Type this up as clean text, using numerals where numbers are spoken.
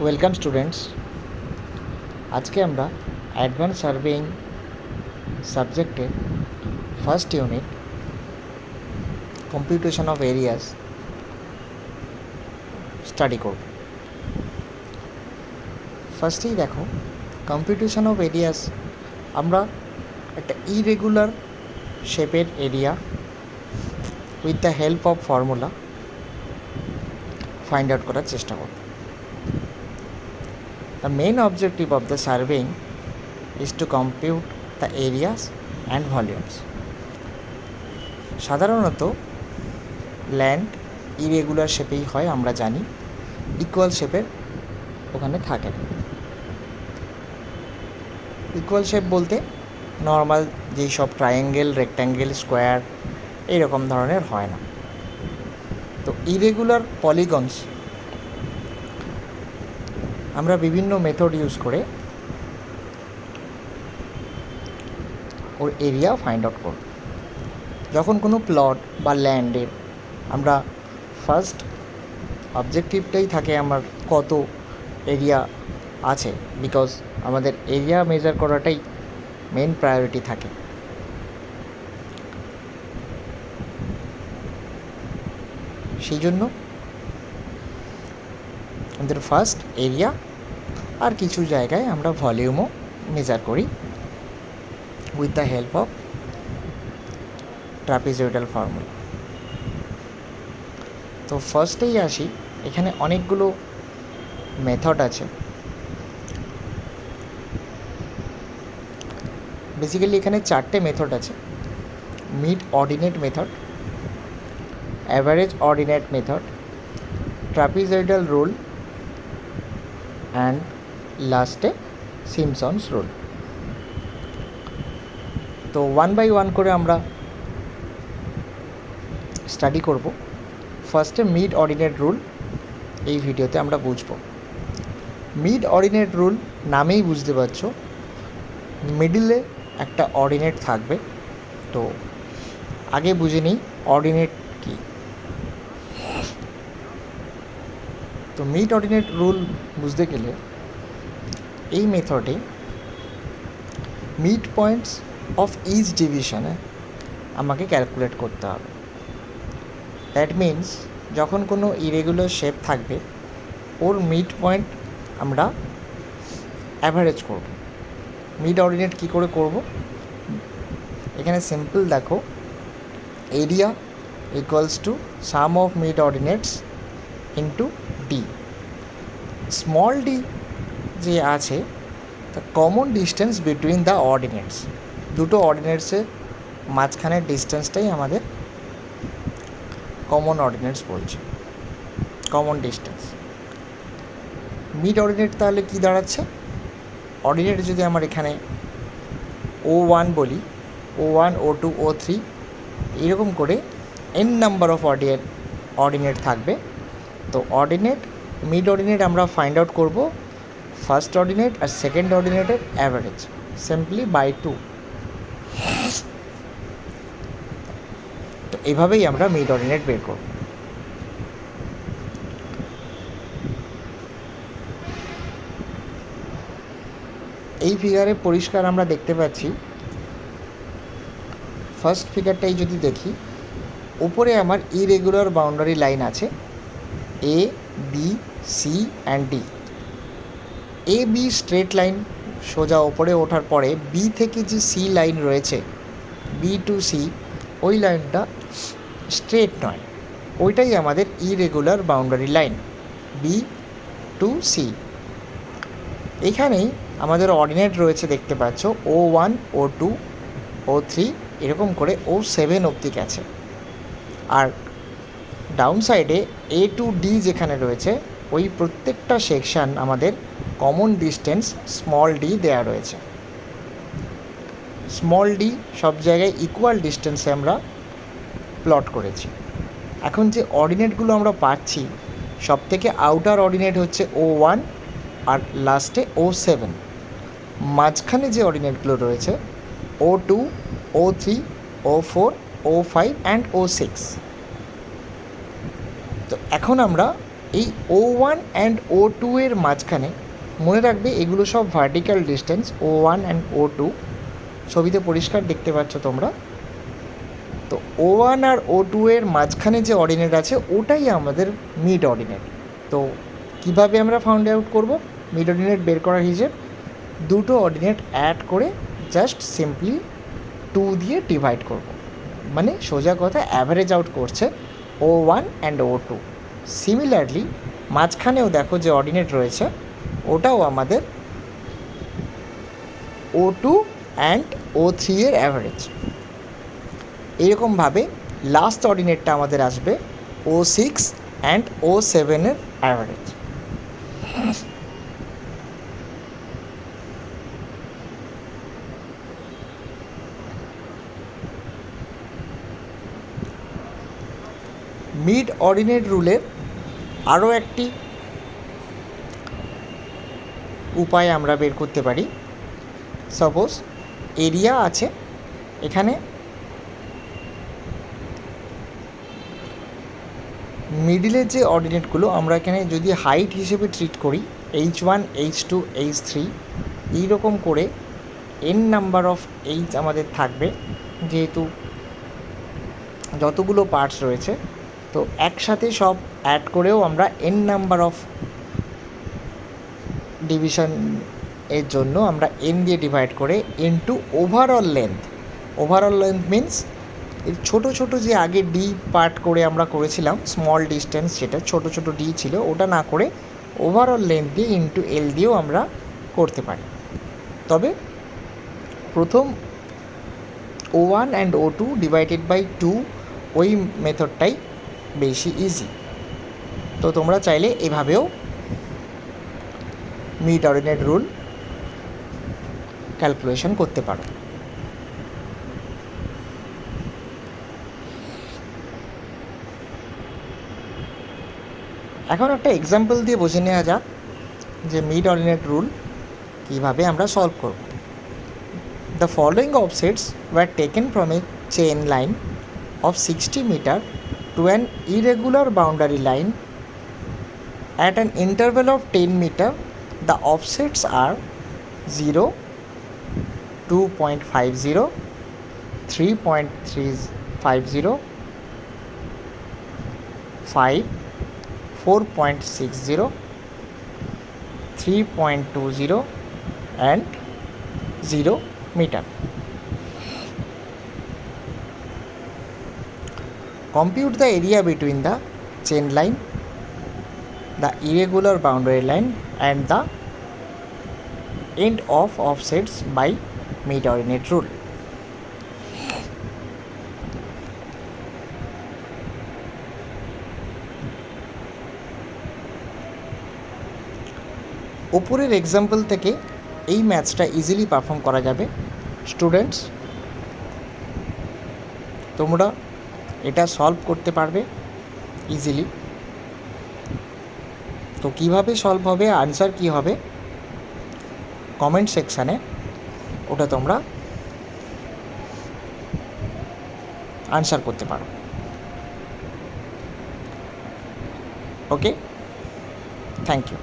Welcome students. আজকে আমরা advance surveying সাবজেক্টের first unit computation of areas study করব। ফার্স্টেই দেখো, কম্পিউটেশন অফ এরিয়াস আমরা একটা ইরেগুলার শেপের area with the help of formula find out করার চেষ্টা করব। The main objective of the surveying is to compute the areas and volumes. সাধারণত ল্যান্ড ইরেগুলার শেপেই হয়, আমরা জানি। ইকুয়াল শেপের ওখানে থাকে না। ইকুয়াল শেপ বলতে নর্মাল যেই সব ট্রায়াঙ্গেল, রেক্ট্যাঙ্গেল, স্কোয়ার এইরকম ধরনের হয় না। তো ইরেগুলার পলিগনস আমরা বিভিন্ন মেথড ইউজ করে ওর এরিয়া ফাইন্ড আউট করব। যখন কোনো প্লট বা ল্যান্ডের আমরা ফার্স্ট অবজেক্টিভটাই থাকে আমার কত এরিয়া আছে, বিকজ আমাদের এরিয়া মেজার করাটাই মেন প্রায়োরিটি থাকে। সেই জন্য আমাদের ফার্স্ট এরিয়া, আর কিছু জায়গায় আমরা ভলিউমও মেজার করি with the help of trapezoidal formula. তো ফার্স্টেই আসি, এখানে অনেকগুলো মেথড আছে। বেসিক্যালি এখানে 4টে মেথড আছে: mid ordinate method, average ordinate method, trapezoidal rule and লাস্টে সিমসনস রুল। তো ওয়ান বাই ওয়ান করে আমরা স্টাডি করব। ফার্স্টে মিড অর্ডিনেট রুল এই ভিডিওতে আমরা বুঝব। মিড অর্ডিনেট রুল নামেই বুঝতে পারছো, মিডিলে একটা অর্ডিনেট থাকবে। তো আগে বুঝে নিই অর্ডিনেট কি। তো মিড অর্ডিনেট রুল বুঝতে গেলে এই মেথডে মিড পয়েন্টস অফ ইচ ডিভিশনে আমাকে ক্যালকুলেট করতে হবে। দ্যাট মিনস যখন কোনো ইরেগুলার শেপ থাকবে ওর মিড পয়েন্ট আমরা অ্যাভারেজ করব। মিড অর্ডিনেট কী করে করব? এখানে সিম্পল দেখো, area equals to sum of mid ordinates into D. Small D যে আছে the common distance between the ordinates. দুটো অর্ডিনেটসের মাঝখানের ডিস্টেন্সটাই আমাদের কমন অর্ডিনেটস বলছে, কমন ডিস্টেন্স। মিড অর্ডিনেট তাহলে কী দাঁড়াচ্ছে? অর্ডিনেট যদি আমার এখানে O1 বলি, O1, O2, O3 এরকম করে n নাম্বার অফ অর্ডিনেট থাকবে। তো অর্ডিনেট, মিড অর্ডিনেট আমরা ফাইন্ড আউট করব ফার্স্ট অর্ডিনেট আর সেকেন্ড অর্ডিনেটের অ্যাভারেজ সিম্পলি বাই 2। তো এভাবেই আমরা মিড অর্ডিনেট বের করব। এই ফিগারে পরিষ্কার আমরা দেখতে পাচ্ছি, ফার্স্ট ফিগারটাই যদি দেখি, উপরে আমার ইরেগুলার বাউন্ডারি লাইন আছে A, B, C and D. A B straight line সোজা ওপরে ওঠার পরে বি থেকে যে সি লাইন রয়েছে, বি টু সি, ওই লাইনটা স্ট্রেট নয়, ওইটাই আমাদের irregular boundary line B to C. এখানেই আমাদের অর্ডিনেট রয়েছে, দেখতে পাচ্ছ O1, O2, O3 এরকম করে O7 অবধি গেছে। আর ডাউন সাইডে A টু ডি যেখানে রয়েছে, ওই প্রত্যেকটা সেকশান আমাদের কমন ডিস্টেন্স স্মল ডি দেয়া রয়েছে। স্মল ডি সব জায়গায় ইকুয়াল ডিস্টেন্সে আমরা প্লট করেছি। এখন যে অর্ডিনেটগুলো আমরা পাচ্ছি, সব থেকে আউটার অর্ডিনেট হচ্ছে O1 আর লাস্টে O7। মাঝখানে যে অর্ডিনেটগুলো রয়েছে O2, O3, O4, O5 and O6। তো এখন আমরা এই O1 অ্যান্ড O2 এর মাঝখানে মনে রাখবে এগুলো সব vertical distance, O1 and O2 ছবিতে পরিষ্কার দেখতে পাচ্ছ তোমরা। তো O1 আর O2 এর মাঝখানে যে অর্ডিনেট আছে ওটাই আমাদের মিড অর্ডিনেট। তো কিভাবে আমরা ফাউন্ড আউট করব মিড অর্ডিনেট বের করার হিসেব? দুটো অর্ডিনেট অ্যাড করে জাস্ট সিম্পলি 2 দিয়ে ডিভাইড করব, মানে সোজা কথা অ্যাভারেজ আউট করছে O1 অ্যান্ড O2। সিমিলারলি মাঝখানেও দেখো যে অর্ডিনেট রয়েছে ওটাও আমাদের O2 অ্যান্ড O3 এর অ্যাভারেজ। এরকমভাবে লাস্ট অর্ডিনেটটা আমাদের আসবে O6 অ্যান্ড O7 এর অ্যাভারেজ। মিড অর্ডিনেট রুলের আরও একটি উপায় আমরা বের করতে পারি। সাপোজ এরিয়া আছে, এখানে মিডিলের যে অর্ডিনেটগুলো আমরা এখানে যদি হাইট হিসেবে ট্রিট করি H1, H2, H3 এইরকম করে n নাম্বার অফ H আমাদের থাকবে, যেহেতু যতগুলো পার্টস রয়েছে তো একসাথে সব অ্যাড করেও আমরা n নাম্বার অফ ডিভিশন এর জন্য আমরা n দিয়ে ডিভাইড করে into overall length. Overall length means এর ছোটো ছোটো যে আগে ডি পার্ট করে আমরা করেছিলাম স্মল ডিস্টেন্স, যেটা ছোটো ছোটো ডি ছিল ওটা না করে ওভারঅল লেন্থ দিয়ে ইনটু এল দিয়েও আমরা করতে পারি। তবে প্রথম O1 and O2 divided by 2 ওই মেথডটাই বেশি ইজি। তো তোমরা চাইলে এভাবেও মিড অর্ডিনেট রুল ক্যালকুলেশন করতে পারো। এখন একটা এক্সাম্পল দিয়ে বুঝে নেওয়া যাক যে মিড অর্ডিনেট রুল কীভাবে আমরা সলভ করব। The following offsets were taken from a chain line of 60 meter to an irregular boundary line at an interval of 10 meter. The offsets are 0, 2.50, 3.350, 5, 4.60, 3.20 and 0 meter. Compute the area between the chain line, the irregular boundary line and the end of offsets by mid ordinate rule. উপরের example থেকে এই ম্যাথসটা easily perform করা যাবে। Students, তোমরা এটা solve করতে পারবে easily. তো কিভাবে সলভ হবে, আনসার কি হবে, কমেন্ট সেকশানে ওটা তোমরা আনসার করতে পারো। ওকে, থ্যাংক ইউ।